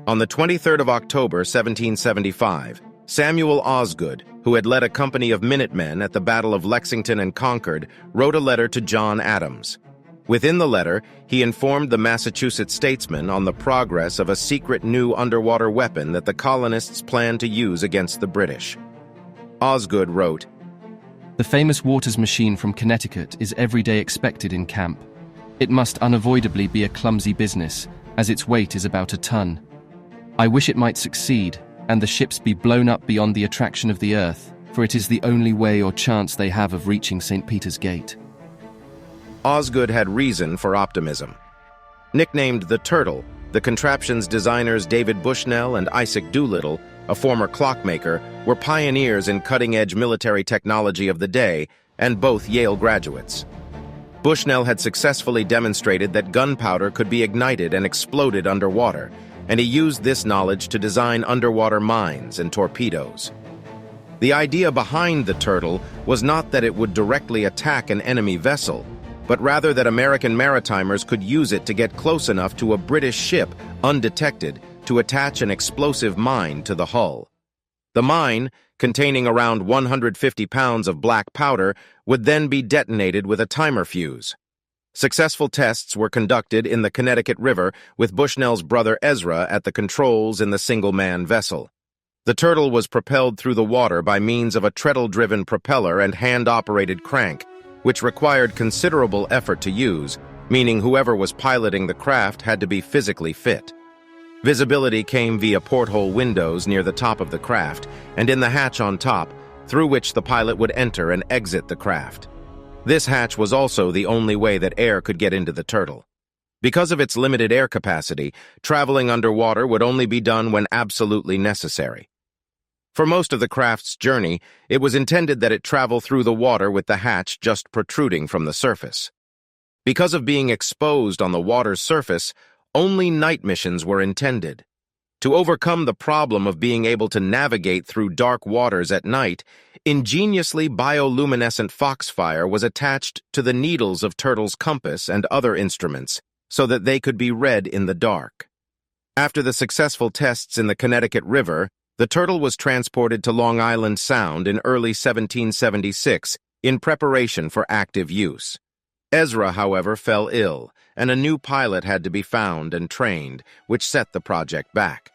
On the 23rd of October, 1775, Samuel Osgood, who had led a company of Minutemen at the Battle of Lexington and Concord, wrote a letter to John Adams. Within the letter, he informed the Massachusetts statesman on the progress of a secret new underwater weapon that the colonists planned to use against the British. Osgood wrote, "The famous Waters machine from Connecticut is every day expected in camp. It must unavoidably be a clumsy business, as its weight is about a ton. I wish it might succeed, and the ships be blown up beyond the attraction of the earth, for it is the only way or chance they have of reaching St. Peter's Gate." Osgood had reason for optimism. Nicknamed the Turtle, the contraption's designers David Bushnell and Isaac Doolittle, a former clockmaker, were pioneers in cutting-edge military technology of the day, and both Yale graduates. Bushnell had successfully demonstrated that gunpowder could be ignited and exploded underwater, and he used this knowledge to design underwater mines and torpedoes. The idea behind the Turtle was not that it would directly attack an enemy vessel, but rather that American maritimers could use it to get close enough to a British ship, undetected, to attach an explosive mine to the hull. The mine, containing around 150 pounds of black powder, would then be detonated with a timer fuse. Successful tests were conducted in the Connecticut River with Bushnell's brother Ezra at the controls in the single-man vessel. The Turtle was propelled through the water by means of a treadle-driven propeller and hand-operated crank, which required considerable effort to use, meaning whoever was piloting the craft had to be physically fit. Visibility came via porthole windows near the top of the craft and in the hatch on top, through which the pilot would enter and exit the craft. This hatch was also the only way that air could get into the Turtle. Because of its limited air capacity, traveling underwater would only be done when absolutely necessary. For most of the craft's journey, it was intended that it travel through the water with the hatch just protruding from the surface. Because of being exposed on the water's surface, only night missions were intended. To overcome the problem of being able to navigate through dark waters at night, ingeniously bioluminescent foxfire was attached to the needles of Turtle's compass and other instruments so that they could be read in the dark. After the successful tests in the Connecticut River, the Turtle was transported to Long Island Sound in early 1776 in preparation for active use. Ezra, however, fell ill, and a new pilot had to be found and trained, which set the project back.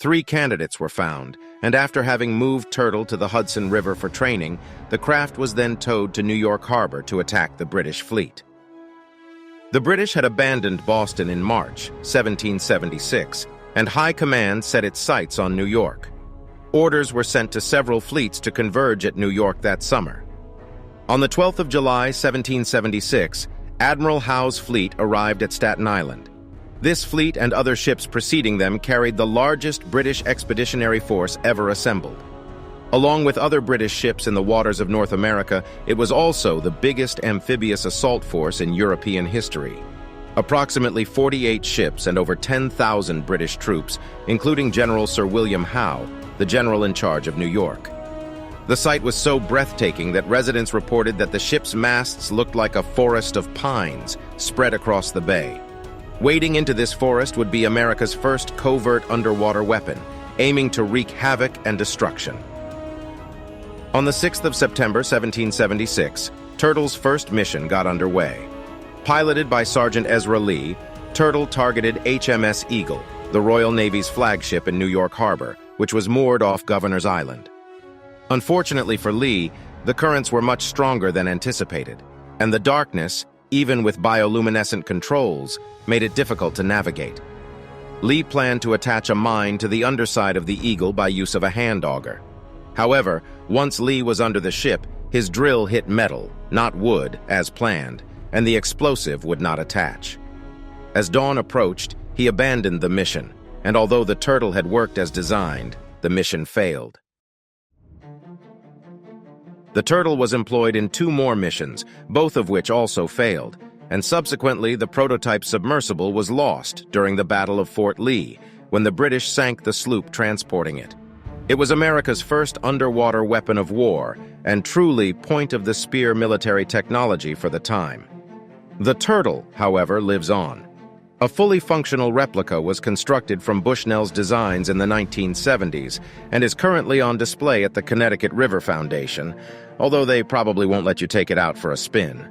3 candidates were found, and after having moved Turtle to the Hudson River for training, the craft was then towed to New York Harbor to attack the British fleet. The British had abandoned Boston in March 1776, and High Command set its sights on New York. Orders were sent to several fleets to converge at New York that summer. On the 12th of July, 1776, Admiral Howe's fleet arrived at Staten Island. This fleet and other ships preceding them carried the largest British expeditionary force ever assembled. Along with other British ships in the waters of North America, it was also the biggest amphibious assault force in European history. Approximately 48 ships and over 10,000 British troops, including General Sir William Howe, the general in charge of New York. The sight was so breathtaking that residents reported that the ship's masts looked like a forest of pines spread across the bay. Wading into this forest would be America's first covert underwater weapon, aiming to wreak havoc and destruction. On the 6th of September, 1776, Turtle's first mission got underway. Piloted by Sergeant Ezra Lee, Turtle targeted HMS Eagle, the Royal Navy's flagship in New York Harbor, which was moored off Governor's Island. Unfortunately for Lee, the currents were much stronger than anticipated, and the darkness, even with bioluminescent controls, made it difficult to navigate. Lee planned to attach a mine to the underside of the Eagle by use of a hand auger. However, once Lee was under the ship, his drill hit metal, not wood, as planned, and the explosive would not attach. As dawn approached, he abandoned the mission, and although the Turtle had worked as designed, the mission failed. The Turtle was employed in 2 more missions, both of which also failed, and subsequently the prototype submersible was lost during the Battle of Fort Lee, when the British sank the sloop transporting it. It was America's first underwater weapon of war, and truly point-of-the-spear military technology for the time. The Turtle, however, lives on. A fully functional replica was constructed from Bushnell's designs in the 1970s and is currently on display at the Connecticut River Foundation, although they probably won't let you take it out for a spin.